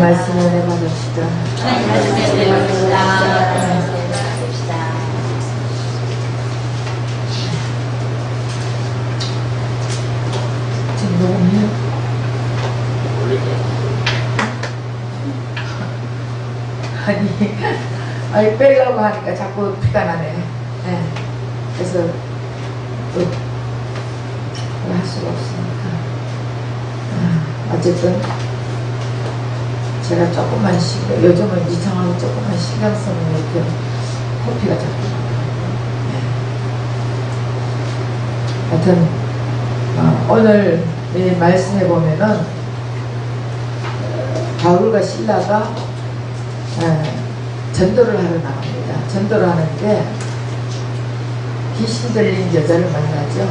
말씀을 내받읍시다. 하나님 말씀을 내받읍시다. 지금 녹음해요? 아니 빼려고 하니까 자꾸 피가 나네. 네. 그래서 할 수가 없으니까. 어쨌든 제가 조금만 요즘은 이상하게 조금만 신경 쓰면 이렇게 코피가 자꾸 나요. 네. 하여튼 오늘 이 말씀해 보면은 바울과 실라가 전도를 하러 나갑니다. 전도를 하는데 귀신 들린 여자를 만나죠.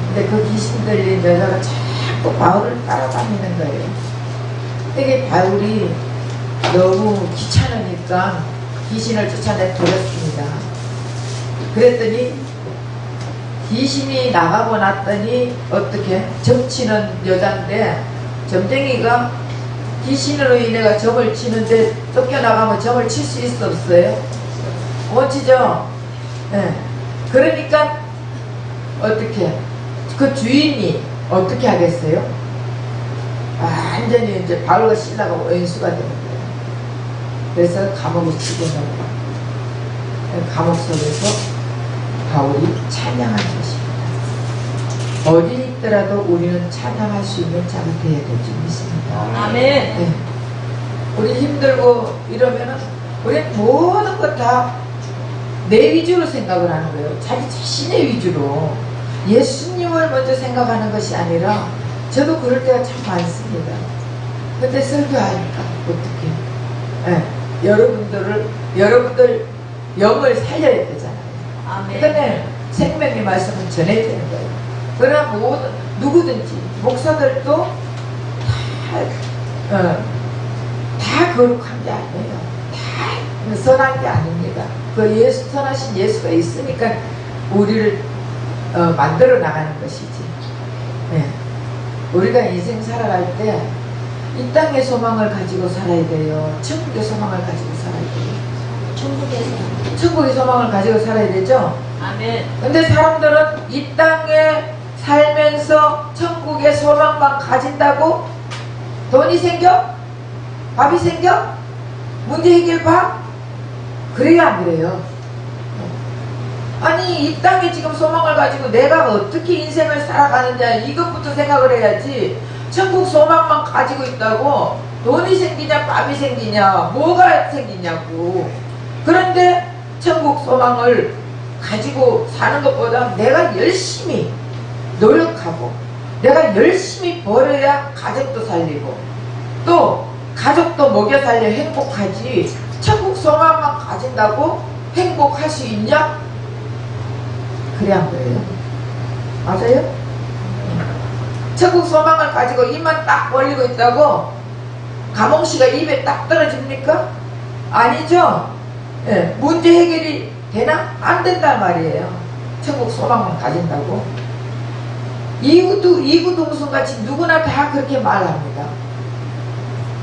근데 그 귀신 들린 여자가 자꾸 바울을 따라다니는 거예요. 되게 바울이 너무 귀찮으니까 귀신을 쫓아내 버렸습니다. 그랬더니 귀신이 나가고 났더니 어떻게 점치는 여자인데 점쟁이가 귀신으로 인해가 점을 치는데 쫓겨나가면 점을 칠 수 있어 없어요? 못 치죠? 네. 그러니까 어떻게 그 주인이 어떻게 하겠어요? 완전히 이제 바울과 실라가 원수가 되는 거예요. 그래서 감옥에 집어넣고 감옥 속에서 바울이 찬양한 것입니다. 어디 있더라도 우리는 찬양할 수 있는 자가 되어야 될 줄 믿습니다. 아멘. 네. 우리 힘들고 이러면은 우리 모든 것 다 내 위주로 생각을 하는 거예요. 자기 자신의 위주로. 예수님을 먼저 생각하는 것이 아니라 저도 그럴 때가 참 많습니다. 근데 설교하니까 어떻게? 네. 여러분들 영을 살려야 되잖아요. 아멘. 그러니까 생명의 말씀은 전해야 되는 거예요. 그러나 누구든지 목사들도 다 거룩한 게 아니에요. 다 선한 게 아닙니다. 그 선하신 예수가 있으니까 우리를 만들어 나가는 것이지. 네. 우리가 인생 살아갈 때 이 땅의 소망을 가지고 살아야 돼요. 천국의 소망을 가지고 살아야 돼요. 천국의 소망을 가지고 살아야 되죠. 아멘. 근데 사람들은 이 땅에 살면서 천국의 소망만 가진다고 돈이 생겨? 밥이 생겨? 문제 해결 봐? 그래요 안 그래요? 아니 이 땅에 지금 소망을 가지고 내가 어떻게 인생을 살아가느냐 이것부터 생각을 해야지. 천국 소망만 가지고 있다고 돈이 생기냐 밥이 생기냐 뭐가 생기냐고. 그런데 천국 소망을 가지고 사는 것보다 내가 열심히 노력하고 내가 열심히 벌어야 가족도 살리고 또 가족도 먹여 살려 행복하지. 천국 소망만 가진다고 행복할 수 있냐? 그래 안 그래요? 맞아요? 천국 소망을 가지고 입만 딱 벌리고 있다고 감옥씨가 입에 딱 떨어집니까? 아니죠? 예, 문제 해결이 되나? 안 된단 말이에요. 천국 소망만 가진다고. 이구동성같이 누구나 다 그렇게 말합니다.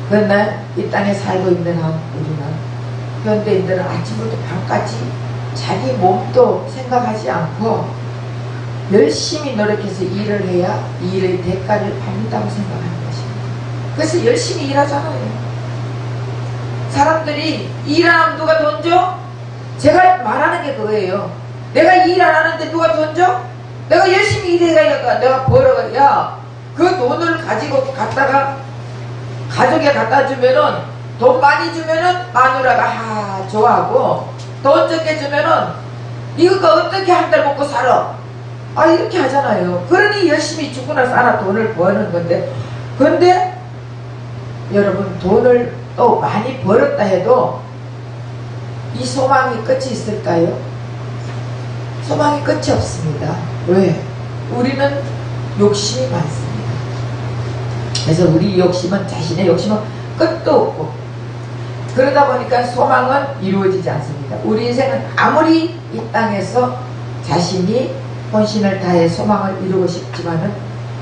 그러나 이 땅에 살고 있는 우리는 현대인들은 아침부터 밤까지 자기 몸도 생각하지 않고 열심히 노력해서 일을 해야 이 일의 대가를 받는다고 생각하는 것입니다. 그래서 열심히 일하잖아요. 사람들이 일 안 하면 누가 돈 줘? 제가 말하는 게 그거예요. 내가 일 안 하는데 누가 돈 줘? 내가 열심히 일해야 내가 벌어야 그 돈을 가지고 갖다가 가족에 갖다 주면은 돈 많이 주면은 마누라가 좋아하고 돈 적게 주면은 이거 어떻게 한 달 먹고 살아? 이렇게 하잖아요. 그러니 열심히 죽거나 싸나 돈을 버는 건데, 근데 여러분 돈을 또 많이 벌었다 해도 이 소망이 끝이 있을까요? 소망이 끝이 없습니다. 왜? 우리는 욕심이 많습니다. 그래서 우리 욕심은 자신의 욕심은 끝도 없고 그러다 보니까 소망은 이루어지지 않습니다. 우리 인생은 아무리 이 땅에서 자신이 혼신을 다해 소망을 이루고 싶지만은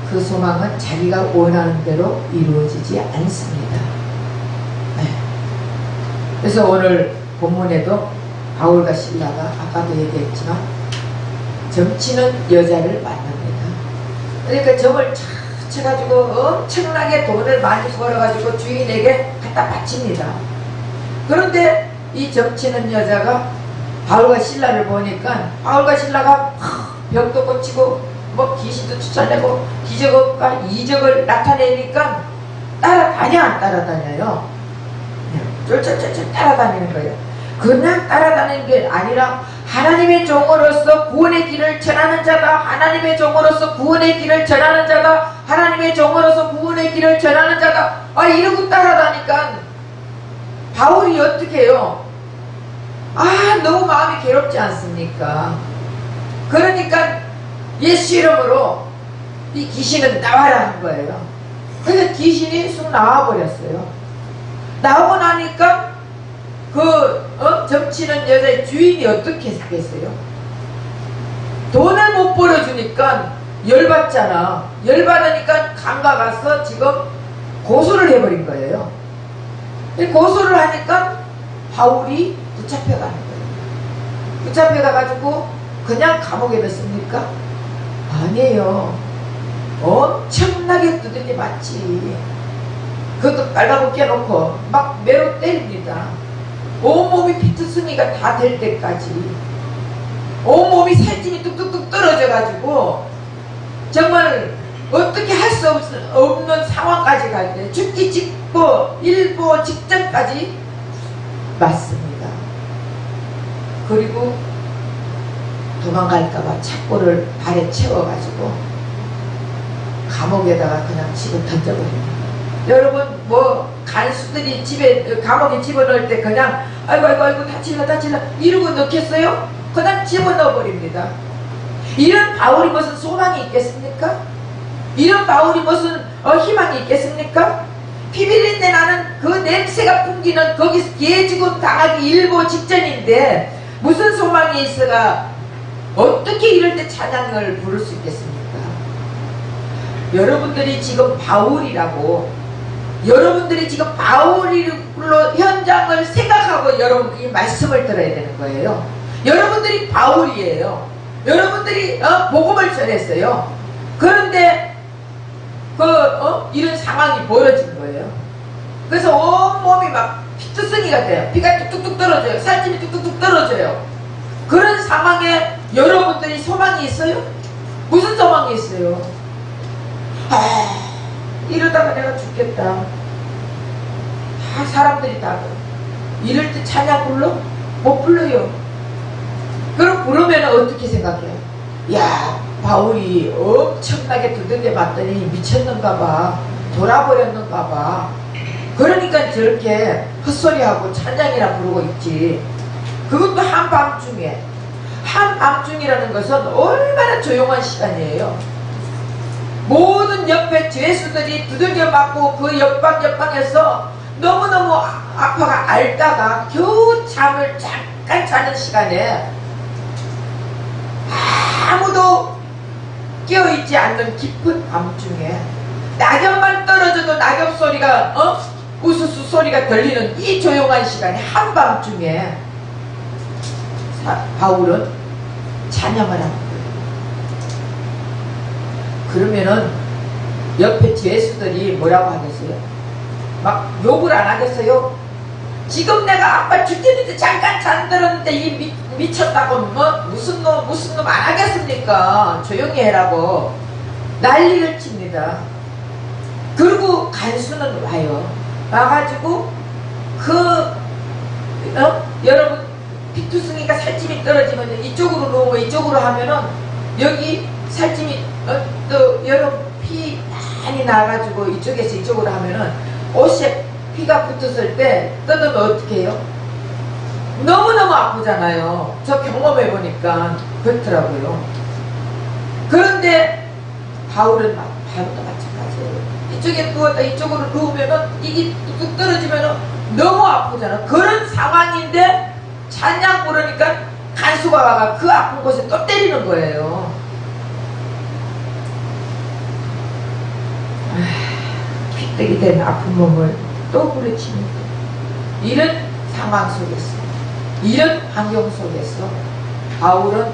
그 소망은 자기가 원하는 대로 이루어지지 않습니다. 그래서 오늘 본문에도 바울과 실라가 아까도 얘기했지만 점치는 여자를 만납니다. 그러니까 점을 착 쳐가지고 엄청나게 돈을 많이 벌어가지고 주인에게 갖다 바칩니다. 그런데 이 점치는 여자가 바울과 신라를 보니까 바울과 신라가 병도 고치고 뭐 귀신도 쫓아내고 기적과 이적을 나타내니까 따라다녀 안 따라다녀요? 쫄쫄쫄쫄 따라다니는 거예요. 그냥 따라다니는 게 아니라 하나님의 종으로서 구원의 길을 전하는 자가 하나님의 종으로서 구원의 길을 전하는 자가 하나님의 종으로서 구원의 길을 전하는 자가 이러고 따라다니까 바울이 어떻게 해요? 너무 마음이 괴롭지 않습니까? 그러니까 예수 이름으로 이 귀신은 나와라 한 거예요. 그래서 귀신이 쑥 나와버렸어요. 나오고 나니까 점치는 여자의 주인이 어떻게 했겠어요? 돈을 못 벌어주니까 열받잖아. 열받으니까 강가 가서 지금 고소를 해버린 거예요. 고소를 하니까 바울이 붙잡혀가는 거예요. 붙잡혀가가지고 그냥 감옥에 넣습니까? 아니에요. 엄청나게 두들겨 맞지. 그것도 빨가벗겨 놓고 막 매로 때립니다. 온몸이 피투성이가 다 될 때까지 온몸이 살찜이 뚝뚝뚝 떨어져가지고 정말 어떻게 할 수 없는 상황까지 갈 때 죽기 일보 직전까지 맞습니다. 그리고 도망갈까봐 착고를 발에 채워가지고 감옥에다가 그냥 집어 던져버립니다. 여러분 간수들이 집에 감옥에 집어넣을 때 그냥 아이고 다칠라 이러고 넣겠어요? 그냥 집어넣어버립니다. 이런 바울이 무슨 소망이 있겠습니까? 이런 바울이 무슨 희망이 있겠습니까? 피비린내 나는 그 냄새가 풍기는 거기서 개죽음 당하기 일보 직전인데 무슨 소망이 있어가 어떻게 이럴 때 찬양을 부를 수 있겠습니까? 여러분들이 지금 바울로 현장을 생각하고 여러분 이 말씀을 들어야 되는 거예요. 여러분들이 바울이에요. 여러분들이 복음을 전했어요. 그런데 이런 상황이 벌어진 거예요. 그래서 온몸이 막 피투성이가 돼요. 피가 뚝뚝뚝 떨어져요. 살찜이 뚝뚝뚝 떨어져요. 그런 상황에 여러분들이 소망이 있어요? 무슨 소망이 있어요? 이러다가 내가 죽겠다. 사람들이 다 이럴 때 찬양 불러? 못 불러요. 그럼 부르면 어떻게 생각해요? 야, 바울이 엄청나게 두들겨 맞더니 미쳤는가봐, 돌아버렸는가봐. 그러니까 저렇게 헛소리하고 찬양이나 부르고 있지. 그것도 한밤중에. 한밤중이라는 것은 얼마나 조용한 시간이에요. 모든 옆에 죄수들이 두들겨 맞고 그 옆방에서 너무너무 아파가 앓다가 겨우 잠을 잠깐 자는 시간에 아무도 깨어있지 않는 깊은 밤중에 낙엽만 떨어져도 낙엽 소리가 우수수 소리가 들리는 이 조용한 시간에 한밤중에 바울은 찬양을 합니다. 그러면은 옆에 죄수들이 뭐라고 하겠어요? 막 욕을 안 하겠어요? 지금 내가 아빠 죽겠는데 잠깐 잠들었는데 이 미쳤다고 무슨 놈 안 하겠습니까? 조용히 해라고 난리를 칩니다. 그리고 간수는 와요. 와가지고 여러분 피투성이가 살찜이 떨어지면 이쪽으로 놓으면 이쪽으로 하면은 여기 살찜이 또 여러분 피 많이 나가지고 이쪽에서 이쪽으로 하면은 옷에 피가 붙었을 때 뜯으면 어떻게 해요? 너무너무 아프잖아요. 저 경험해보니까 그렇더라고요. 그런데 바울도 마찬가지예요. 이쪽에 누웠다 이쪽으로 누우면은 이게 뚝뚝 떨어지면은 너무 아프잖아. 그런 상황인데 찬양 부르니까 간수가 와가 그 아픈 곳에 또 때리는 거예요. 핏대기 된 아픈 몸을 또 부르치니까 이런 상황 속에서, 이런 환경 속에서 바울은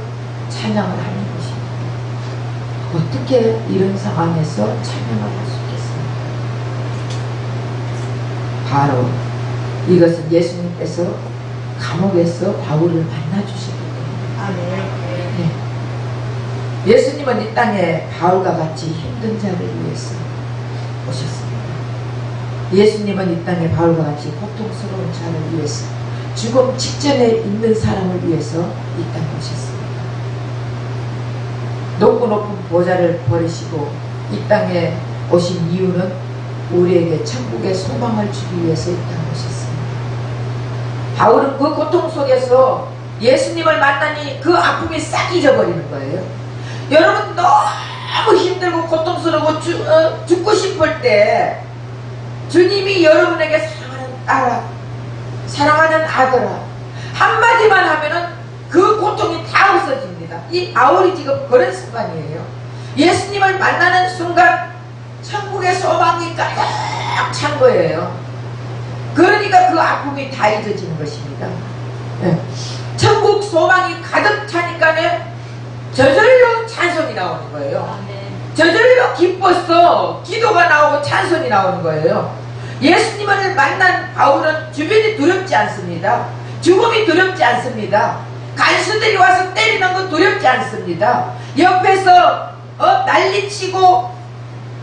찬양을 하는 것입니다. 어떻게 이런 상황에서 찬양을 할 수 있겠습니까? 바로 이것은 예수님께서 감옥에서 바울을 만나주시기 때문에. 아멘. 네. 예수님은 이 땅에 바울과 같이 힘든 자를 위해서 오셨습니다. 예수님은 이 땅에 바울과 같이 고통스러운 자를 위해서, 죽음 직전에 있는 사람을 위해서 이 땅에 오셨습니다. 높고 높은 보좌를 버리시고 이 땅에 오신 이유는 우리에게 천국의 소망을 주기 위해서 이 땅에 오셨습니다. 바울은 그 고통 속에서 예수님을 만나니 그 아픔이 싹 잊어버리는 거예요. 여러분, 너무 힘들고 고통스러워 죽고 싶을 때 주님이 여러분에게 사랑하는 딸아, 사랑하는 아들아 한마디만 하면은 그 고통이 다 없어집니다. 이 바울이 지금 그런 순간이에요. 예수님을 만나는 순간 천국의 소망이 가득 찬 거예요. 그러니까 그 아픔이 다 잊어지는 것입니다. 네. 천국 소망이 가득 차니까 저절로 찬송이 나오는 거예요. 저절로 기뻐서 기도가 나오고 찬송이 나오는 거예요. 예수님을 만난 바울은 주변이 두렵지 않습니다. 죽음이 두렵지 않습니다. 간수들이 와서 때리는 건 두렵지 않습니다. 옆에서 난리치고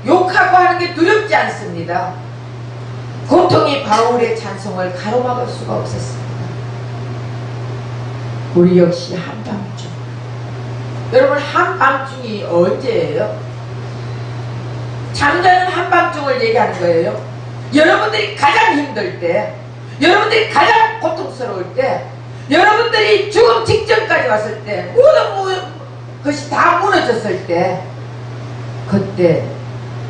욕하고 하는 게 두렵지 않습니다. 고통이 바울의 찬송을 가로막을 수가 없었습니다. 우리 역시 한밤중, 여러분, 한밤중이 언제예요? 잠자는 한밤중을 얘기하는 거예요. 여러분들이 가장 힘들 때, 여러분들이 가장 고통스러울 때, 여러분들이 죽음 직전까지 왔을 때, 모든 것이 다 무너졌을 때, 그때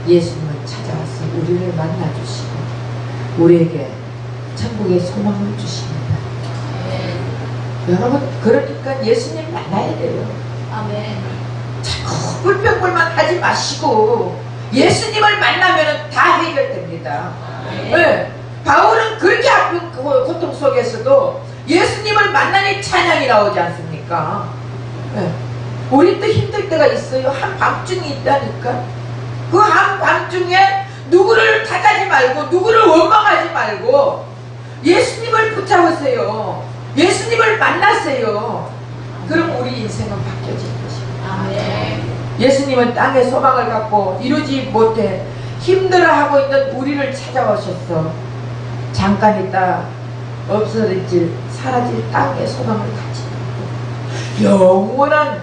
예수님은 찾아와서 우리를 만나주시고 우리에게 천국의 소망을 주십니다. 여러분, 그러니까 예수님 만나야 돼요. 아멘. 자꾸 꿀병꿀만 하지 마시고 예수님을 만나면 다 해결됩니다. 네. 바울은 그렇게 아픈 고통 속에서도 예수님을 만나니 찬양이 나오지 않습니까? 네. 우리도 힘들 때가 있어요. 한밤중이 있다니까. 그 한밤중에 누구를 탓하지 말고 누구를 원망하지 말고 예수님을 붙잡으세요. 예수님을 만나세요. 그럼 우리 인생은 바뀌어지는 것입니다. 아멘. 예수님은 땅에 소망을 갖고 이루지 못해 힘들어하고 있는 우리를 찾아오셨어. 잠깐 있다 없어질 사라질 땅의 소망을 가지고 영원한,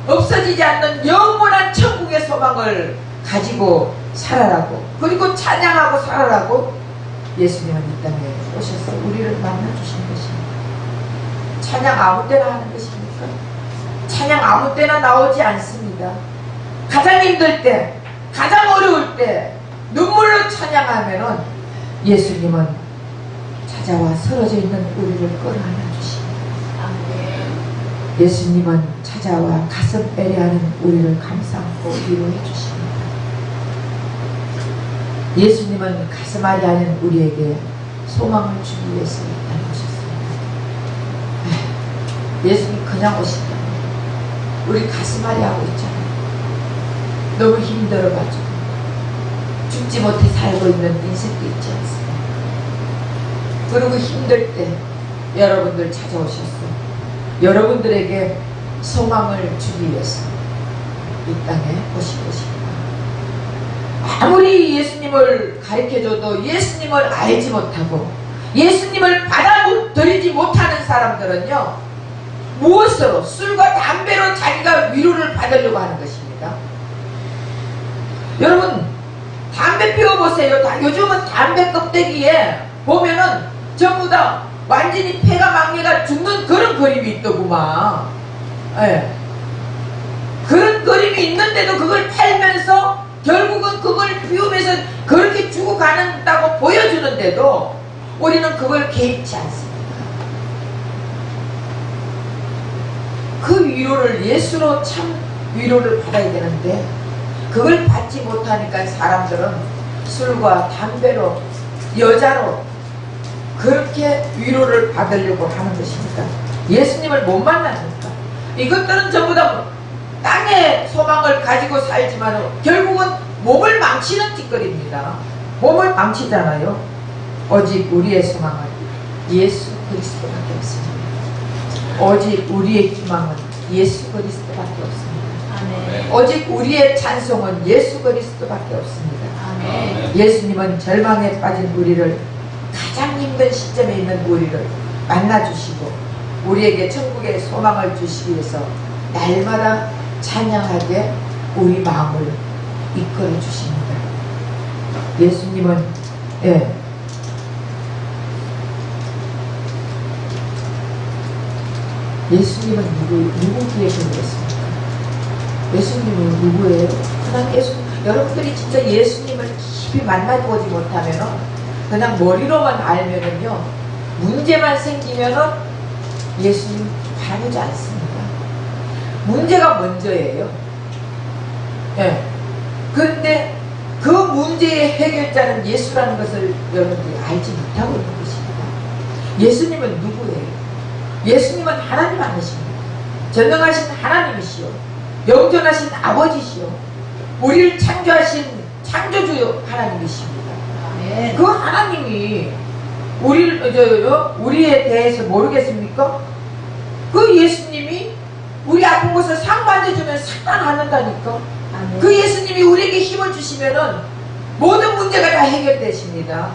없어지지 않는 영원한 천국의 소망을 가지고 살아라고, 그리고 찬양하고 살아라고 예수님은 이 땅에 오셔서 우리를 만나주신 것입니다. 찬양 아무 때나 하는 것입니까? 찬양 아무 때나 나오지 않습니다. 가장 힘들 때, 가장 어려울 때 눈물로 찬양하면은 예수님은 찾아와 쓰러져 있는 우리를 끌어안아 주십니다. 예수님은 찾아와 가슴 애려하는 우리를 감싸고 위로해 주십니다. 예수님은 가슴 아리하는 우리에게 소망을 주기 위해서 이 땅에 오셨습니다. 예수님 그냥 오신다. 우리 가슴 아리하고 있잖아요. 너무 힘들어가지고 죽지 못해 살고 있는 인생도 있지 않습니까? 그리고 힘들 때 여러분들 찾아오셨어. 여러분들에게 소망을 주기 위해서 이 땅에 오신 것입니다. 아무리 예수님을 가르쳐줘도 예수님을 알지 못하고 예수님을 받아들이지 못하는 사람들은요, 무엇으로? 술과 담배로 자기가 위로를 받으려고 하는 것입니다. 여러분, 담배 피워보세요. 요즘은 담배 껍데기에 보면은 전부 다 완전히 폐가 망개가 죽는 그런 그림이 있더구만. 예. 그런 그림이 있는데도 그걸 팔면서 결국은 그걸 피우면서 그렇게 죽어가는다고 보여주는데도 우리는 그걸 개의치 않습니다. 그 위로를, 예수로 참 위로를 받아야 되는데 그걸 받지 못하니까 사람들은 술과 담배로, 여자로 그렇게 위로를 받으려고 하는 것입니다. 예수님을 못 만나니까. 이것들은 전부 다 땅의 소망을 가지고 살지만 결국은 몸을 망치는 짓거리입니다. 몸을 망치잖아요. 오직 우리의 소망은 예수 그리스도밖에 없습니다. 오직 우리의 희망은 예수 그리스도밖에 없습니다. 아멘. 오직 우리의 찬송은 예수 그리스도밖에 없습니다. 아멘. 예수님은 절망에 빠진 우리를, 가장 힘든 시점에 있는 우리를 만나주시고 우리에게 천국의 소망을 주시기 위해서 날마다 찬양하게 우리 마음을 이끌어 주십니다. 예수님은 예수님은 누구기에 그러셨습니까? 예수님은 누구예요? 그냥 여러분들이 진짜 예수님을 깊이 만나보지 못하면은 그냥 머리로만 알면은요, 문제만 생기면은 예수님 바라보지 않습니다. 문제가 먼저예요. 예. 그런데 그 문제의 해결자는 예수라는 것을 여러분들이 알지 못하고 있는 것입니다. 예수님은 누구예요? 예수님은 하나님 아니십니까? 전능하신 하나님이시오. 영존하신 아버지시오. 우리를 창조하신 창조주 하나님이십니다. 아멘. 그 하나님이 우리에 대해서 모르겠습니까? 그 예수님이 우리 아픈 곳을 상 만져주면 상당하는다니까. 아멘. 그 예수님이 우리에게 힘을 주시면은 모든 문제가 다 해결되십니다.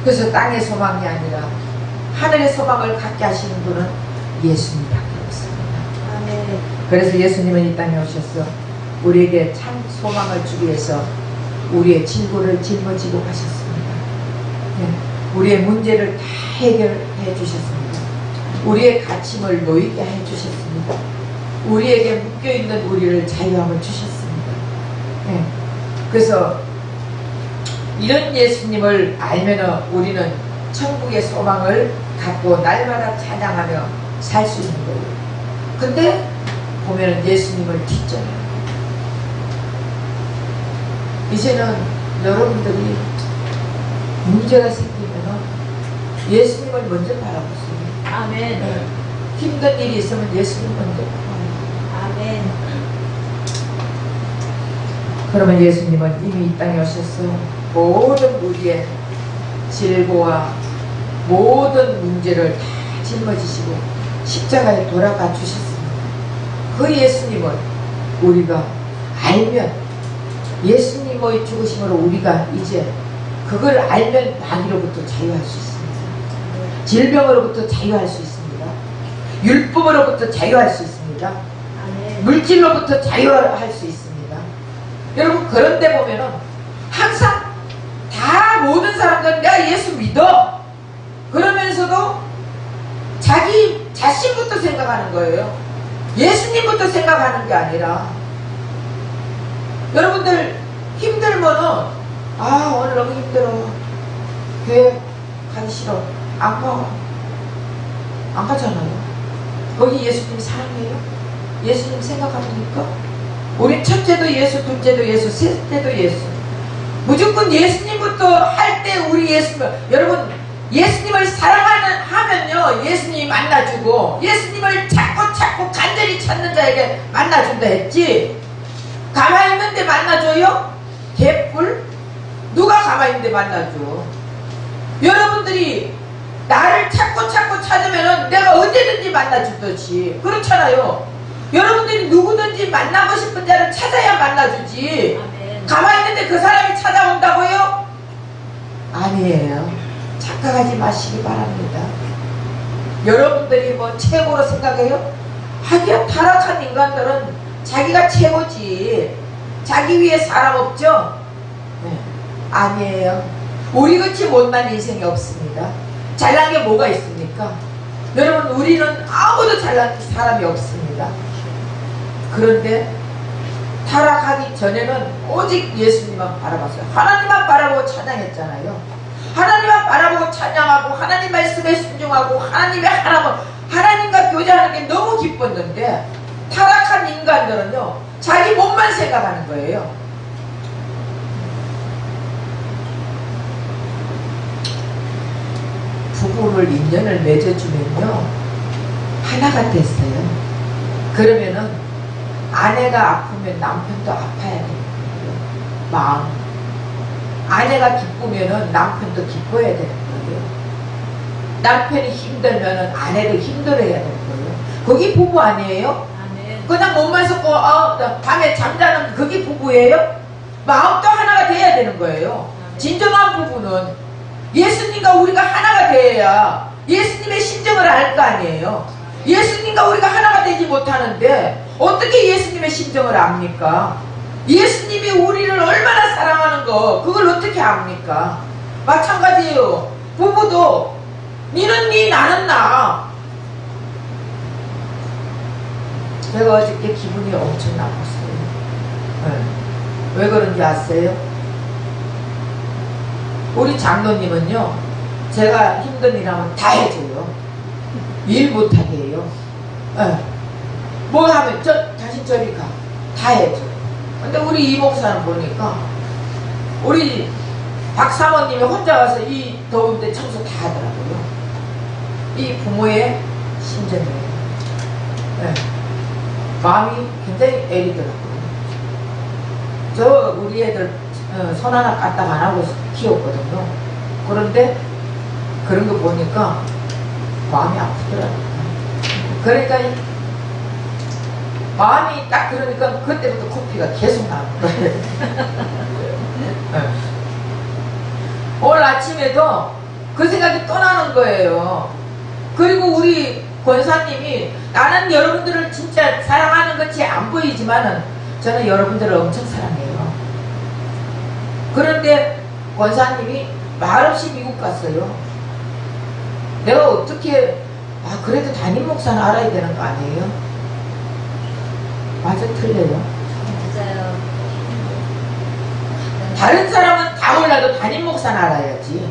그래서 땅의 소망이 아니라 하늘의 소망을 갖게 하시는 분은 예수님밖에 없습니다. 아멘. 그래서 예수님은 이 땅에 오셔서 우리에게 참 소망을 주기 위해서 우리의 질고를 짊어지고 가셨습니다. 우리의 문제를 다 해결해 주셨습니다. 우리의 갇힘을 놓이게 해 주셨습니다. 우리에게 묶여있는 우리를 자유함을 주셨습니다. 그래서 이런 예수님을 알면 우리는 천국의 소망을 갖고 날마다 찬양하며 살 수 있는 거예요. 근데 보면은 예수님을 뒷전해요. 이제는 여러분들이 문제가 생기면은 예수님을 먼저 바라보세요. 아멘. 힘든 일이 있으면 예수님 먼저 바라보세요. 아멘. 그러면 예수님은 이미 이 땅에 오셔서 모든 우리의 질고와 모든 문제를 다 짊어지시고 십자가에 돌아가 주셨습니다. 그 예수님은 우리가 알면, 예수님의 죽으심으로 우리가 이제 그걸 알면 마귀로부터 자유할 수 있습니다. 질병으로부터 자유할 수 있습니다. 율법으로부터 자유할 수 있습니다. 아멘. 물질로부터 자유할 수 있습니다. 여러분, 그런데 보면은 항상 다 모든 사람들은 내가 예수 믿어 그러면서도 자기 자신부터 생각하는 거예요. 예수님부터 생각하는 게 아니라, 여러분들 힘들면은 오늘 너무 힘들어, 교회 가기 싫어, 안 가잖아요. 거기 예수님 사랑해요? 예수님 생각합니까? 우리 첫째도 예수, 둘째도 예수, 셋째도 예수. 무조건 예수님부터 할 때 우리 여러분, 예수님을 사랑하면요 예수님이 만나주고, 예수님을 찾고 간절히 찾는 자에게 만나준다 했지, 가만히 있는데 만나줘요? 개뿔? 누가 가만히 있는데 만나줘? 여러분들이 나를 찾고 찾으면은 내가 언제든지 만나주듯이 그렇잖아요. 여러분들이 누구든지 만나고 싶은 자를 찾아야 만나주지. 아멘. 가만히 있는데 그 사람이 찾아온다고요? 아니에요. 착각하지 마시기 바랍니다. 여러분들이 뭐 최고로 생각해요? 하기야 타락한 인간들은 자기가 최고지. 자기 위에 사람 없죠? 네. 아니에요. 우리같이 못난 인생이 없습니다. 잘난 게 뭐가 있습니까? 여러분, 우리는 아무도 잘난 사람이 없습니다. 그런데 타락하기 전에는 오직 예수님만 바라봤어요. 하나님만 바라보고 찬양했잖아요. 하나님만 바라보고 찬양하고 하나님 말씀에 순종하고 하나님과 교제하는 게 너무 기뻤는데, 타락한 인간들은요 자기 몸만 생각하는 거예요. 부부를 인연을 맺어주면요 하나가 됐어요. 그러면은 아내가 아프면 남편도 아파야 되는 거예요. 마음. 아내가 기쁘면은 남편도 기뻐야 되는 거예요. 남편이 힘들면은 아내도 힘들어야 되는 거예요. 그게 부부 아니에요? 아멘. 그냥 몸만 섞고 밤에 잠자는 그게 부부예요? 마음도 하나가 돼야 되는 거예요. 진정한 부부는 예수님과 우리가 하나가 돼야 예수님의 심정을 알 거 아니에요. 예수님과 우리가 하나가 되지 못하는데 어떻게 예수님의 심정을 압니까? 예수님이 우리를 얼마나 사랑하는 거 그걸 어떻게 압니까? 마찬가지예요. 부부도 니는 니 나는 나. 제가 어저께 기분이 엄청 나빴어요. 네. 왜 그런지 아세요? 우리 장로님은요 제가 힘든 일 하면 다 해줘요. 일 못하게 해요. 네. 뭐 하면 자신 저리 가. 다 해줘. 근데 우리 이 목사는 보니까 우리 박 사모님이 혼자 와서 이 더운데 청소 다 하더라고요. 이 부모의 심정이에요. 네. 마음이 굉장히 애리더라고요. 저 우리 애들 손 하나 까딱 안 하고 키웠거든요. 그런데 그런 거 보니까 마음이 아프더라고요. 그러니까 마음이 딱 그러니까 그때부터 코피가 계속 나는 거예요. 오늘 아침에도 그 생각이 또 나는 거예요. 그리고 우리 권사님이 나는 여러분들을 진짜 사랑하는 것이 안 보이지만은 저는 여러분들을 엄청 사랑해요. 그런데 권사님이 말없이 미국 갔어요. 내가 어떻게 그래도 담임 목사는 알아야 되는 거 아니에요? 맞아 틀려요? 맞아요. 다른 사람은 다 몰라도 담임 목사는 알아야지.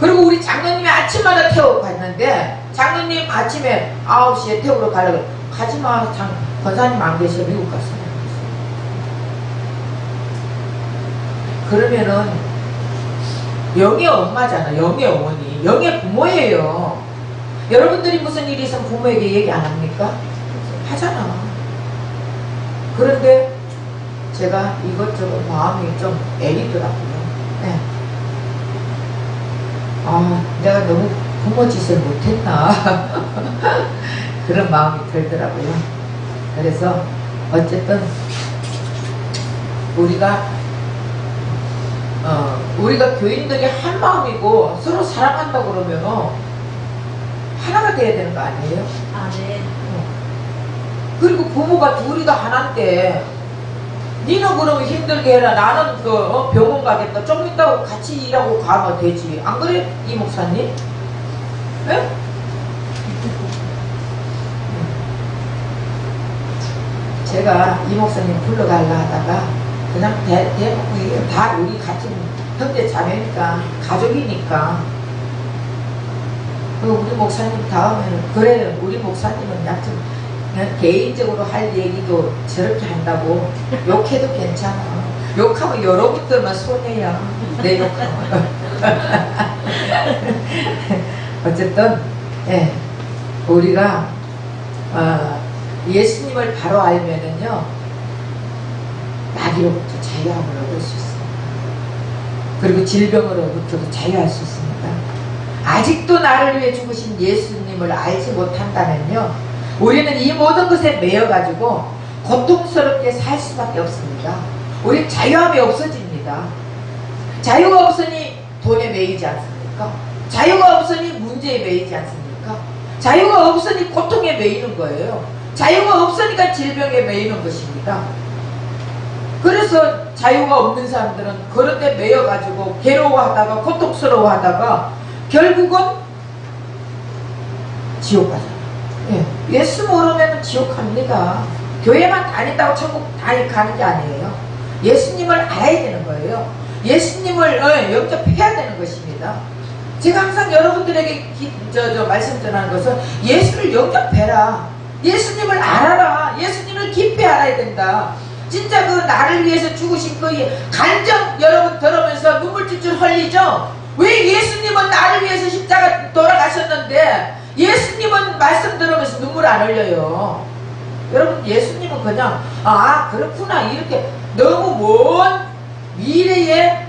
그리고 우리 장로님이 아침마다 태우고 갔는데 장로님 아침에 9시에 태우러 가려고 가지마 권사님 안 계셔 미국 갔어요. 그러면은 영의 엄마잖아. 영의 어머니 영의 부모예요. 여러분들이 무슨 일이 있으면 부모에게 얘기 안 합니까? 하잖아. 그런데 제가 이것저것 마음이 좀 애리더라고요. 네. 내가 너무 부모 짓을 못했나 그런 마음이 들더라고요. 그래서 어쨌든 우리가 교인들이 한 마음이고 서로 사랑한다 그러면 하나가 돼야 되는 거 아니에요? 아멘. 그리고 부모가 둘이가 하나인데 니는 그러면 힘들게 해라. 나는 병원 가겠다. 좀 있다고 같이 일하고 가면 되지. 안 그래? 이 목사님? 네? 제가 이 목사님 불러가려 하다가 그냥 대부분 다 우리 같이 형제 자매니까 가족이니까 우리 목사님 다음에는 그래 우리 목사님은 약간 그냥 개인적으로 할 얘기도 저렇게 한다고 욕해도 괜찮아. 욕하면 여러분들만 손해야. 내 욕하면. 어쨌든 우리가 예수님을 바로 알면은요 마귀로부터 자유함을 얻을 수 있습니다. 그리고 질병으로부터도 자유할 수 있습니다. 아직도 나를 위해 죽으신 예수님을 알지 못한다면요 우리는 이 모든 것에 매여가지고 고통스럽게 살 수밖에 없습니다. 우리 자유함이 없어집니다. 자유가 없으니 돈에 매이지 않습니까? 자유가 없으니 문제에 매이지 않습니까? 자유가 없으니 고통에 매이는 거예요. 자유가 없으니까 질병에 매이는 것입니다. 그래서 자유가 없는 사람들은 그런 데 매여가지고 괴로워하다가 고통스러워하다가 결국은 지옥 가잖아요. 예수 모르면 지옥 갑니다. 교회만 다닌다고 천국 가는 게 아니에요. 예수님을 알아야 되는 거예요. 예수님을 영접해야 되는 것입니다. 제가 항상 여러분들에게 말씀 전하는 것은 예수를 영접해라. 예수님을 알아라. 예수님을 깊이 알아야 된다. 진짜 그 나를 위해서 죽으신 그 간증 여러분 들으면서 눈물 찔찔 흘리죠? 왜 예수님은 나를 위해서 십자가 돌아가셨는데 예수님은 말씀 들으면서 눈물 안 흘려요? 여러분, 예수님은 그냥 아 그렇구나 이렇게 너무 먼 미래에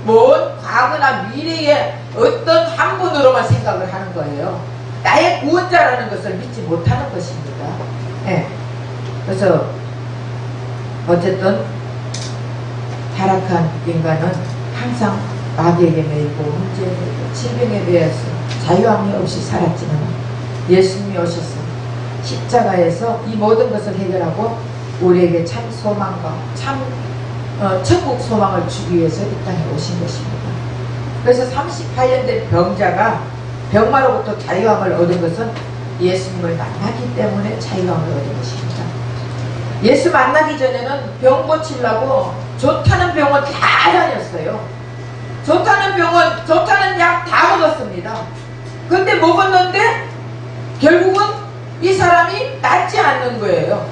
먼 과거나 미래의 어떤 한 분으로만 생각을 하는 거예요. 나의 구원자라는 것을 믿지 못하는 것입니다. 네. 그래서 어쨌든 타락한 인간은 항상 마귀에게 매이고 문제에 매이고 질병에 매여서 자유함이 없이 살았지만 예수님이 오셔서 십자가에서 이 모든 것을 해결하고 우리에게 참 소망과 참 천국 소망을 주기 위해서 이 땅에 오신 것입니다. 그래서 38년 된 병자가 병마로부터 자유함을 얻은 것은 예수님을 만나기 때문에 자유함을 얻은 것입니다. 예수 만나기 전에는 병 고치려고 좋다는 병원 다 다녔어요. 좋다는 병원, 좋다는 약 다 먹었습니다. 근데 먹었는데 결국은 이 사람이 낫지 않는 거예요.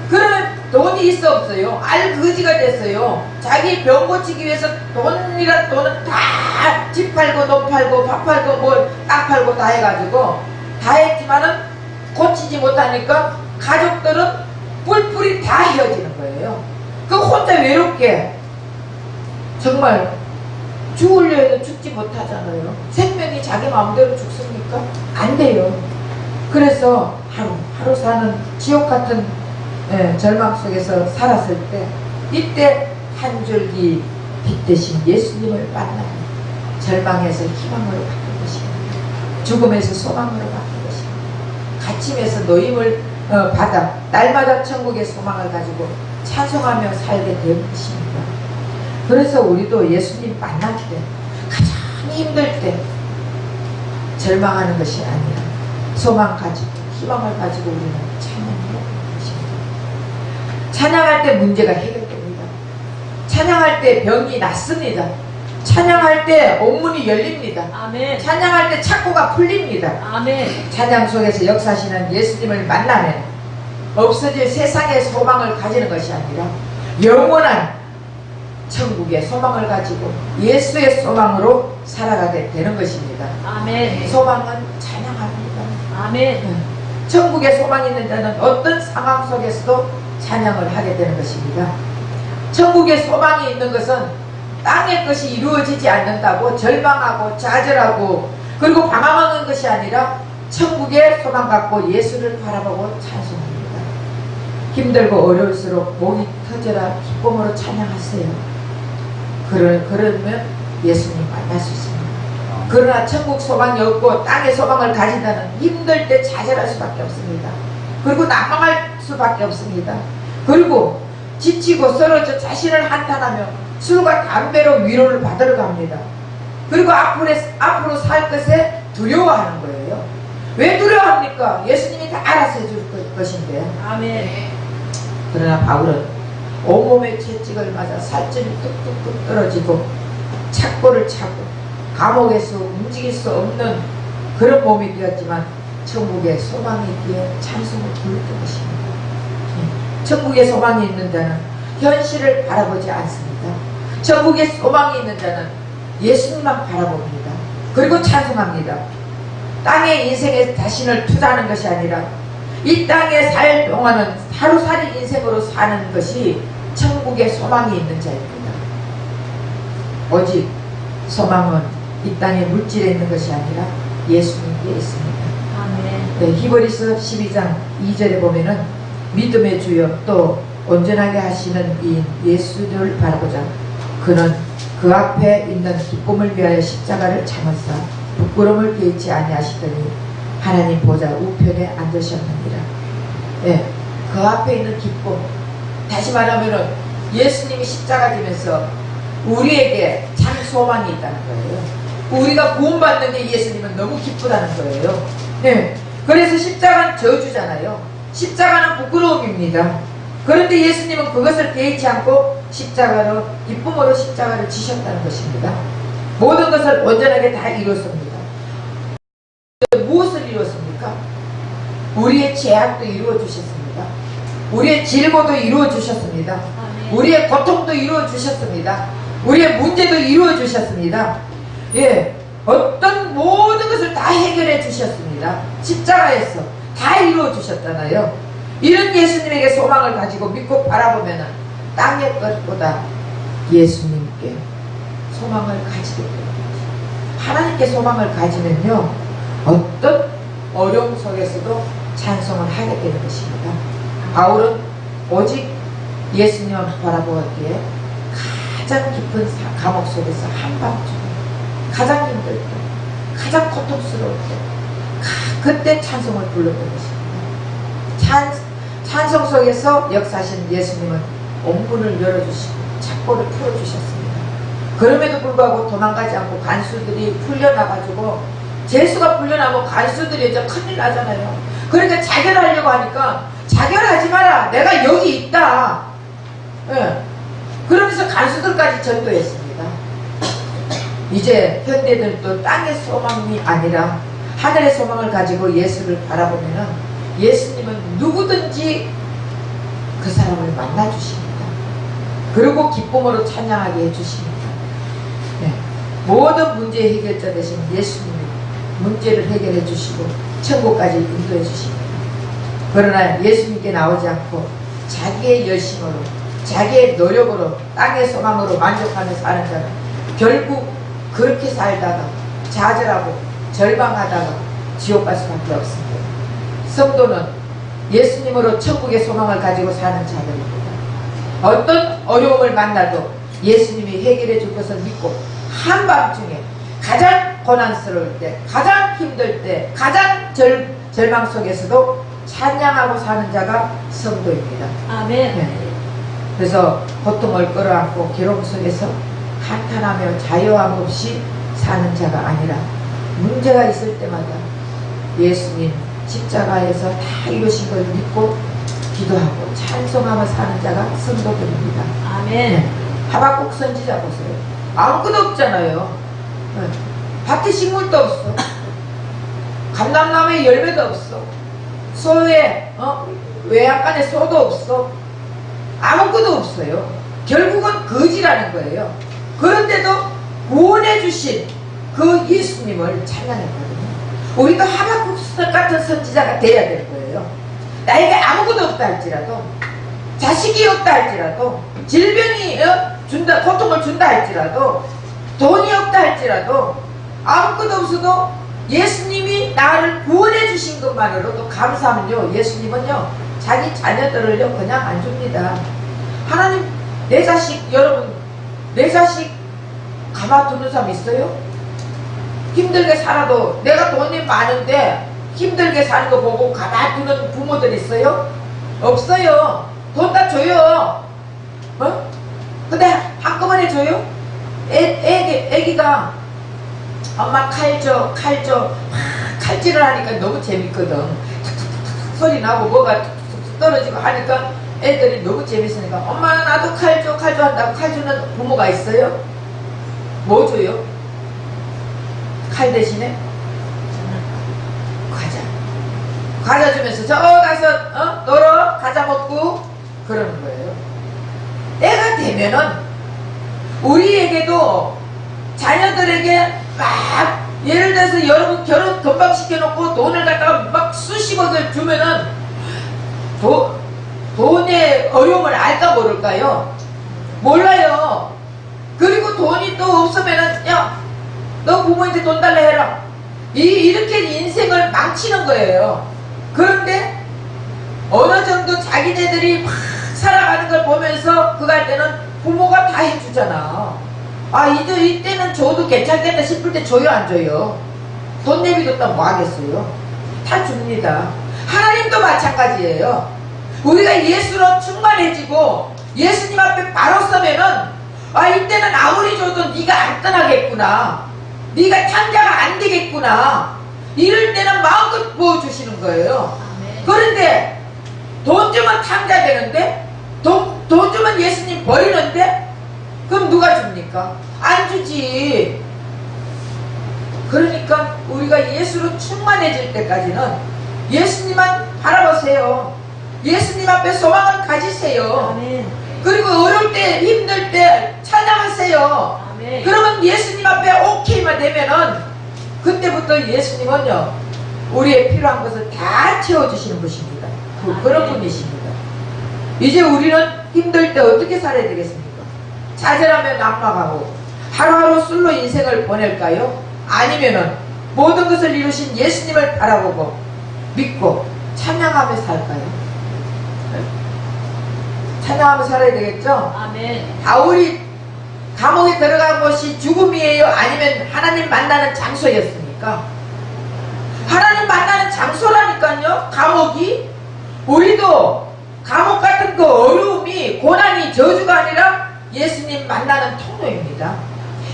그러면 돈이 있어 없어요? 알거지가 됐어요. 자기 병 고치기 위해서 돈은 다 집 팔고 돈 팔고 밥 팔고 뭐 땅 팔고 다 해가지고 다 했지만은 고치지 못하니까 가족들은 뿔뿔이 다 헤어지는 거예요. 그 혼자 외롭게 정말 죽으려 해도 죽지 못하잖아요. 생명이 자기 마음대로 죽습니까? 안 돼요. 그래서 하루 사는 지옥 같은 절망 속에서 살았을 때 이때 한 줄기 빛 대신 예수님을 만나요. 절망에서 희망으로 바뀐 것입니다. 죽음에서 소망으로 바뀐 것입니다. 갇힘에서 노임을 받아 날마다 천국의 소망을 가지고 찬송하며 살게 된 것입니다. 그래서 우리도 예수님 만날 때 가장 힘들 때 절망하는 것이 아니라 소망 가지고 희망을 가지고 우리는 찬양하는 것입니다. 찬양할 때 문제가 해결됩니다. 찬양할 때 병이 낫습니다. 찬양할 때 옥문이 열립니다. 아멘. 찬양할 때 착고가 풀립니다. 아멘. 찬양 속에서 역사하시는 예수님을 만나면 없어질 세상의 소망을 가지는 것이 아니라 영원한 천국의 소망을 가지고 예수의 소망으로 살아가게 되는 것입니다. 아멘. 소망은 찬양합니다. 아멘. 천국의 소망이 있는 자는 어떤 상황 속에서도 찬양을 하게 되는 것입니다. 천국의 소망이 있는 것은 땅의 것이 이루어지지 않는다고 절망하고 좌절하고 그리고 방황하는 것이 아니라 천국의 소망 갖고 예수를 바라보고 찬송합니다. 힘들고 어려울수록 목이 터져라 기쁨으로 찬양하세요. 그러면 예수님 만날 수 있습니다. 그러나 천국 소망이 없고 땅의 소망을 가진다는 힘들 때 좌절할 수밖에 없습니다. 그리고 난망할 수밖에 없습니다. 그리고 지치고 쓰러져 자신을 한탄하며 술과 담배로 위로를 받으러 갑니다. 그리고 앞으로 살 것에 두려워하는 거예요. 왜 두려워합니까? 예수님이 다 알아서 해줄 것인데. 아멘. 그러나 바울은 온몸에 채찍을 맞아 살점이 뚝뚝뚝 떨어지고 착고를 차고 감옥에서 움직일 수 없는 그런 몸이 되었지만 천국에 소망이 있기에 찬송을 부르던 것입니다. 천국에 소망이 있는 자는 현실을 바라보지 않습니다. 천국에 소망이 있는 자는 예수님만 바라봅니다. 그리고 찬송합니다. 땅의 인생에 자신을 투자하는 것이 아니라 이 땅에 살 동안은 하루살이 인생으로 사는 것이 천국에 소망이 있는 자입니다. 오직 소망은 이 땅의 물질에 있는 것이 아니라 예수님께 있습니다. 아멘. 네, 히브리서 12장 2절에 보면은 믿음의 주여 또 온전하게 하시는 이인 예수를 바라보자. 그는 그 앞에 있는 기쁨을 위하여 십자가를 참으사 부끄러움을 개의치 아니하시더니 하나님 보좌 우편에 앉으셨느니라. 예, 그 앞에 있는 기쁨. 다시 말하면은 예수님이 십자가 지면서 우리에게 참 소망이 있다는 거예요. 우리가 구원받는 게 예수님은 너무 기쁘다는 거예요. 네. 그래서 십자가는 저주잖아요. 십자가는 부끄러움입니다. 그런데 예수님은 그것을 개의치 않고 십자가로 기쁨으로 십자가를 지셨다는 것입니다. 모든 것을 온전하게 다 이루었습니다. 무엇을 이루었습니까? 우리의 죄악도 이루어 주셨습니다. 우리의 질고도 이루어 주셨습니다. 우리의 고통도 이루어 주셨습니다. 우리의 문제도 이루어 주셨습니다. 예, 어떤 모든 것을 다 해결해 주셨습니다. 십자가에서 다 이루어 주셨잖아요. 이런 예수님에게 소망을 가지고 믿고 바라보면 땅의 것보다 예수님께 소망을 가지게 됩니다. 하나님께 소망을 가지면요, 어떤 어려움 속에서도 찬송을 하게 되는 것입니다. 바울은 오직 예수님을 바라보기에 가장 깊은 감옥 속에서 한밤중에 가장 힘들 때, 가장 고통스러울 때, 그때 찬송을 불렀던 것입니다. 찬송 속에서 역사하신 예수님은 옥문을 열어주시고 착고를 풀어주셨습니다. 그럼에도 불구하고 도망가지 않고 간수들이 풀려나가지고, 재수가 풀려나면 간수들이 이제 큰일 나잖아요. 그러니까 자결하려고 하니까 자결하지 마라, 내가 여기 있다. 예. 그러면서 간수들까지 전도했습니다. 이제 현대들도 땅의 소망이 아니라 하늘의 소망을 가지고 예수를 바라보면은 예수님은 누구든지 그 사람을 만나주십니다. 그리고 기쁨으로 찬양하게 해주십니다. 네. 모든 문제의 해결자 되신 예수님이 문제를 해결해 주시고 천국까지 인도해 주십니다. 그러나 예수님께 나오지 않고 자기의 열심으로, 자기의 노력으로, 땅의 소망으로 만족하며 사는 자는 결국 그렇게 살다가 좌절하고 절망하다가 지옥 갈 수밖에 없습니다. 성도는 예수님으로 천국의 소망을 가지고 사는 자들입니다. 어떤 어려움을 만나도 예수님이 해결해 줄 것을 믿고 한밤중에 가장 고난스러울 때, 가장 힘들 때, 가장 절망 속에서도 찬양하고 사는 자가 성도입니다. 아멘. 네. 그래서 고통을 끌어안고 괴로움 속에서 한탄하며 자유함 없이 사는 자가 아니라 문제가 있을 때마다 예수님 십자가에서 다 이루신 걸 믿고 기도하고 찬송하며 사는 자가 성도들입니다. 아멘. 하박국 선지자 보세요. 아무것도 없잖아요. 밭에 식물도 없어. 감람나무에 열매도 없어. 소에 외양간에 소도 없어. 아무것도 없어요. 결국은 거지라는 거예요. 그런데도 구원해 주신 그 예수님을 찬양했거든요. 우리도 하박국 같은 선지자가 돼야 될 거예요. 나에게 아무것도 없다 할지라도, 자식이 없다 할지라도, 질병이 준다, 고통을 준다 할지라도, 돈이 없다 할지라도, 아무것도 없어도 예수님이 나를 구원해 주신 것만으로도 감사하면요, 예수님은요 자기 자녀들을요 그냥 안 줍니다. 하나님, 내 자식, 여러분 내 자식 가만두는 사람 있어요? 힘들게 살아도, 내가 돈이 많은데 힘들게 사는 거 보고 가만두는 부모들 있어요? 없어요. 돈 다 줘요. 근데 한꺼번에 줘요? 애기가 엄마 칼 줘, 칼 줘. 칼질을 하니까 너무 재밌거든. 탁탁탁탁 소리 나고 뭐가 툭툭 떨어지고 하니까 애들이 너무 재밌으니까 엄마 나도 칼 줘, 칼 줘 한다고 칼 주는 부모가 있어요? 뭐 줘요? 칼 대신에? 과자 주면서 저 가서 놀어, 과자 먹고 그러는 거예요. 때가 되면은 우리에게도 자녀들에게 막, 예를 들어서 여러분 결혼 금방 시켜놓고 돈을 갖다가 막 수십억을 주면은 돈의 어려움을 알까 모를까요? 몰라요. 그리고 돈이 또 없으면은 야, 너 부모한테 돈 달라 해라. 이렇게 인생을 망치는 거예요. 그런데 어느 정도 자기네들이 막 살아가는 걸 보면서 그거 할 때는 부모가 다 해주잖아. 아, 이때는 줘도 괜찮겠다 싶을 때 줘요, 안 줘요? 돈 내비뒀다 뭐 하겠어요? 다 줍니다. 하나님도 마찬가지예요. 우리가 예수로 충만해지고 예수님 앞에 바로 서면은 아, 이때는 아무리 줘도 네가 안 떠나겠구나, 네가 탕자가 안 되겠구나, 이럴 때는 마음껏 부어주시는 거예요. 그런데 돈 주면 탕자 되는데, 돈 주면 예수님 버리는데, 그럼 누가 줍니까? 안 주지. 그러니까 우리가 예수로 충만해질 때까지는 예수님만 바라보세요. 예수님 앞에 소망을 가지세요. 아멘. 그리고 어려울 때, 힘들 때 찬양하세요. 돼요. 아멘. 그러면 예수님 앞에 오케이만 되면은 그때부터 예수님은요 우리의 필요한 것을 다 채워주시는 분이십니다. 그런 분이십니다. 이제 우리는 힘들 때 어떻게 살아야 되겠습니까? 좌절하며 낙망하고 하루하루 술로 인생을 보낼까요? 아니면은 모든 것을 이루신 예수님을 바라보고 믿고 찬양하며 살까요? 찬양하며 살아야 되겠죠? 아멘. 바울이 감옥에 들어간 것이 죽음이에요? 아니면 하나님 만나는 장소였습니까? 하나님 만나는 장소라니까요. 감옥이. 우리도 감옥 같은 그 어려움이 고난이 저주가 아니라 예수님 만나는 통로입니다.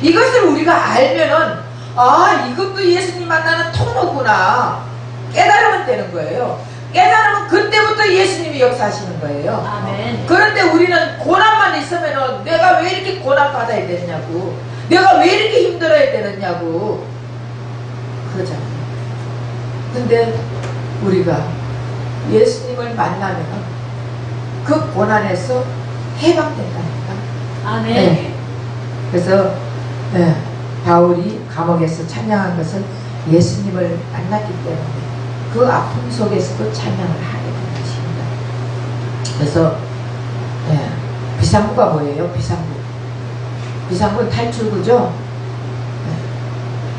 이것을 우리가 알면은 아 이것도 예수님 만나는 통로구나 깨달으면 되는 거예요. 깨달으면 그때부터 예수님이 역사하시는 거예요. 아멘. 그런데 우리는 고난만 있으면은 내가 왜 이렇게 고난 받아야 되느냐고, 내가 왜 이렇게 힘들어야 되느냐고 그러잖아요. 근데 우리가 예수님을 만나면 그 고난에서 해방된다니까. 아멘. 네. 그래서 바울이 감옥에서 찬양한 것은 예수님을 만났기 때문에 그 아픔 속에서도 찬양을 하게 되는 것입니다. 그래서 비상구가 뭐예요? 비상구는 탈출구죠.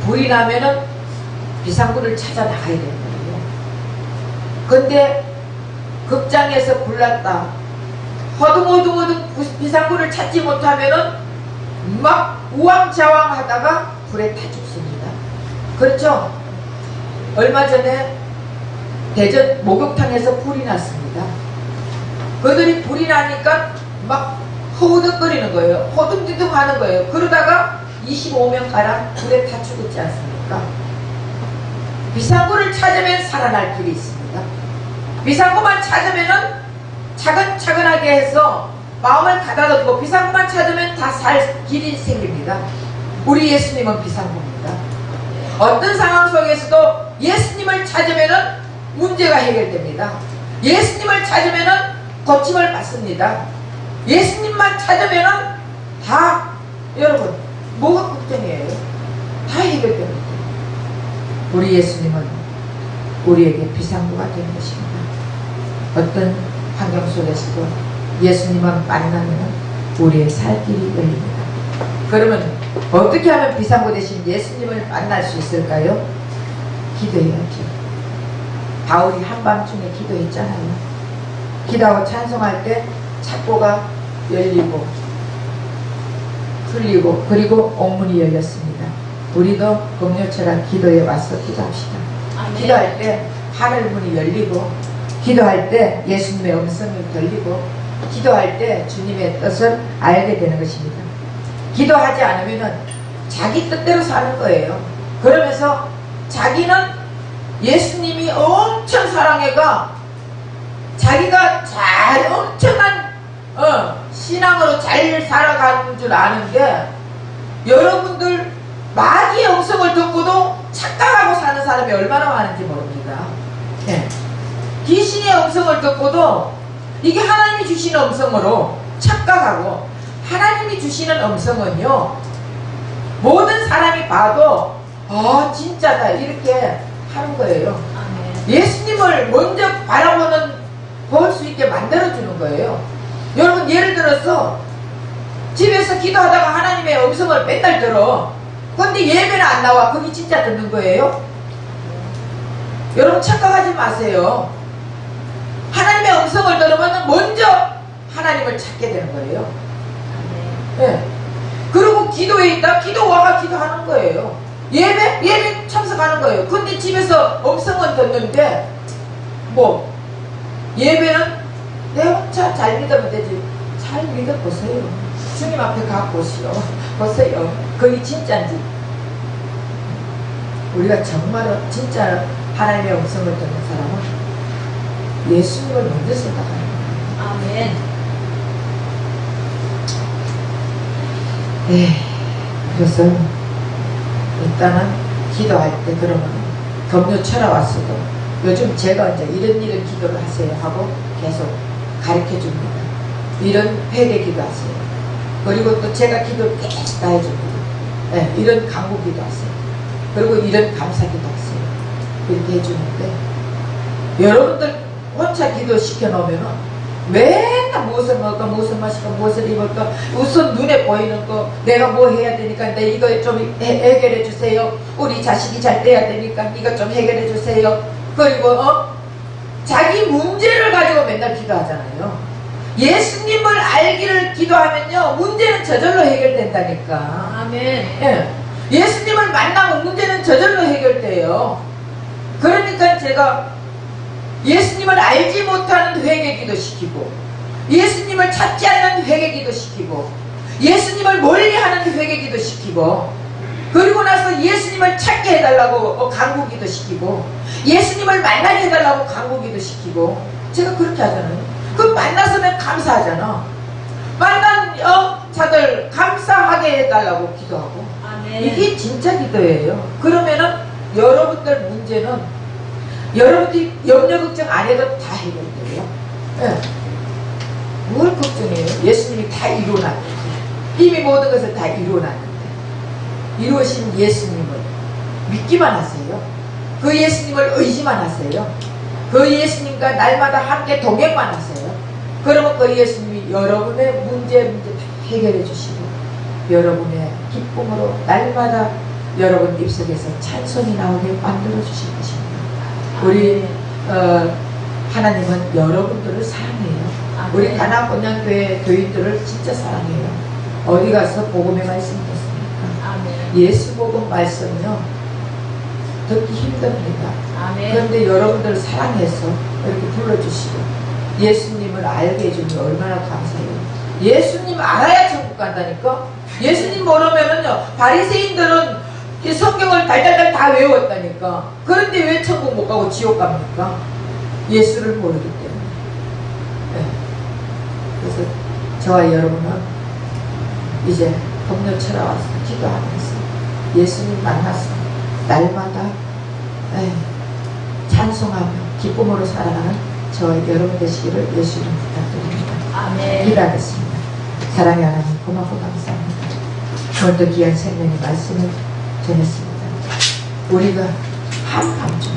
불이 나면은 비상구를 찾아 나가야 되는 거예요. 근데 극장에서 불났다 허둥허둥 비상구를 찾지 못하면은 막 우왕좌왕 하다가 불에 타 죽습니다. 그렇죠? 얼마 전에 대전 목욕탕에서 불이 났습니다. 그들이 불이 나니까 막 허우덕거리는 거예요. 허둥지둥 하는 거예요. 그러다가 25명가량 불에 타 죽었지 않습니까? 비상구를 찾으면 살아날 길이 있습니다. 비상구만 찾으면은 차근차근하게 해서 마음을 가다듬고 비상구만 찾으면 다 살 길이 생깁니다. 우리 예수님은 비상구입니다. 어떤 상황 속에서도 예수님을 찾으면은 문제가 해결됩니다. 예수님을 찾으면은 고침을 받습니다. 예수님만 찾으면은 다 여러분 뭐가 걱정이에요? 다 해결됩니다. 우리 예수님은 우리에게 비상구가 되는 것입니다. 어떤 환경 속에서도 예수님만 만나면 우리의 살 길이 열립니다. 그러면 어떻게 하면 비상구 대신 예수님을 만날 수 있을까요? 기도해야죠. 바울이 한밤중에 기도했잖아요. 기도하고 찬송할 때 창고가 열리고 풀리고 그리고 옥문이 열렸습니다. 우리도 금요철학 기도에 와서 기도합시다. 아멘. 기도할 때 하늘문이 열리고 기도할 때 예수님의 음성이 들리고 기도할 때 주님의 뜻을 알게 되는 것입니다. 기도하지 않으면 자기 뜻대로 사는 거예요. 그러면서 자기는 예수님이 엄청 사랑해가 자기가 잘 엄청난 신앙으로 잘 살아가는 줄 아는데 여러분들 마귀의 음성을 듣고도 착각하고 사는 사람이 얼마나 많은지 모릅니다. 네. 귀신의 음성을 듣고도 이게 하나님이 주시는 음성으로 착각하고 하나님이 주시는 음성은요 모든 사람이 봐도 진짜다 이렇게 하는 거예요. 아멘. 예수님을 먼저 바라보는 볼 수 있게 만들어주는 거예요. 여러분 예를 들어서 집에서 기도하다가 하나님의 음성을 맨날 들어. 근데 예배는 안 나와. 그게 진짜 듣는 거예요? 여러분 착각하지 마세요. 하나님의 음성을 들으면 먼저 하나님을 찾게 되는 거예요. 네. 그리고 기도에 있다 기도와가 기도하는 거예요. 예배 참석하는 거예요. 근데 집에서 음성은 듣는데 뭐 예배는 내 혼자 잘 믿으면 되지. 잘 믿어보세요. 주님 앞에 가보시오. 보세요. 그게 진짜인지. 우리가 정말 진짜 하나님의 음성을 듣는 사람은 예수님을 먼저 생각하는 거예요. 아멘. 네. 그래서 일단은 기도할 때 그러면 금요 철학왔어도 요즘 제가 이제 이런 기도를 하세요 하고 계속 가르쳐 줍니다. 이런 회개 기도하세요. 그리고 또 제가 기도를 계속 다 해줍니다. 네, 이런 간구 기도하세요. 그리고 이런 감사 기도하세요. 이렇게 해주는데 여러분들 혼자 기도 시켜놓으면 맨날 무엇을 먹을까, 무엇을 마실까, 무엇을 입을까, 우선 눈에 보이는 거, 내가 뭐 해야 되니까 내 이거 좀 해결해 주세요. 우리 자식이 잘 돼야 되니까 이거 좀 해결해 주세요. 그리고 자기 문제를 가지고 맨날 기도하잖아요. 예수님을 알기를 기도하면요, 문제는 저절로 해결된다니까. 아멘. 예. 예수님을 만나면 문제는 저절로 해결돼요. 그러니까 제가 예수님을 알지 못하는 회개기도 시키고, 예수님을 찾지 않는 회개기도 시키고, 예수님을 멀리하는 회개기도 시키고, 그리고 나서 예수님을 찾게 해달라고 간구기도 시키고, 예수님을 만나게 해달라고 간구기도 시키고, 제가 그렇게 하잖아요. 그럼 만나서는 감사하잖아. 만난 자들 감사하게 해달라고 기도하고. 아멘. 이게 진짜 기도예요. 그러면은 여러분들 문제는 여러분들이 염려 걱정 안 해도 다 해결돼요. 네. 뭘 걱정해요? 예수님이 다 이루어놨는데, 이미 모든 것을 다 이루어놨는데, 이루어진 예수님을 믿기만 하세요. 그 예수님을 의지만 하세요. 그 예수님과 날마다 함께 동행만 하세요. 그러면 그 예수님이 여러분의 문제 다 해결해 주시고, 여러분의 기쁨으로 날마다 여러분 입속에서 찬송이 나오게 만들어 주실 것입니다. 우리 하나님은 여러분들을 사랑해요. 우리 가나본향교회 교인들을 진짜 사랑해요. 어디 가서 복음의 말씀 듣습니까? 예수 복음 말씀은요, 듣기 힘듭니다. 아멘. 그런데 여러분들을 사랑해서 이렇게 불러주시고 예수님을 알게 해주면 얼마나 감사해요. 예수님 알아야 천국 간다니까. 예수님 모르면은요, 바리새인들은 이 성경을 달달달 다 외웠다니까. 그런데 왜 천국 못 가고 지옥 갑니까? 예수를 모르기 때문에. 네. 그래서 저와 여러분은 이제 법료처럼 와서 기도하면서 예수님 만나서 날마다 찬송하며 기쁨으로 살아가는 저와 여러분 되시기를 예수님 부탁드립니다. 아멘. 기도하겠습니다. 사랑의 하나님, 고맙고 감사합니다. 오늘도 귀한 생명의 말씀을 전했습니다. 우리가 한밤중에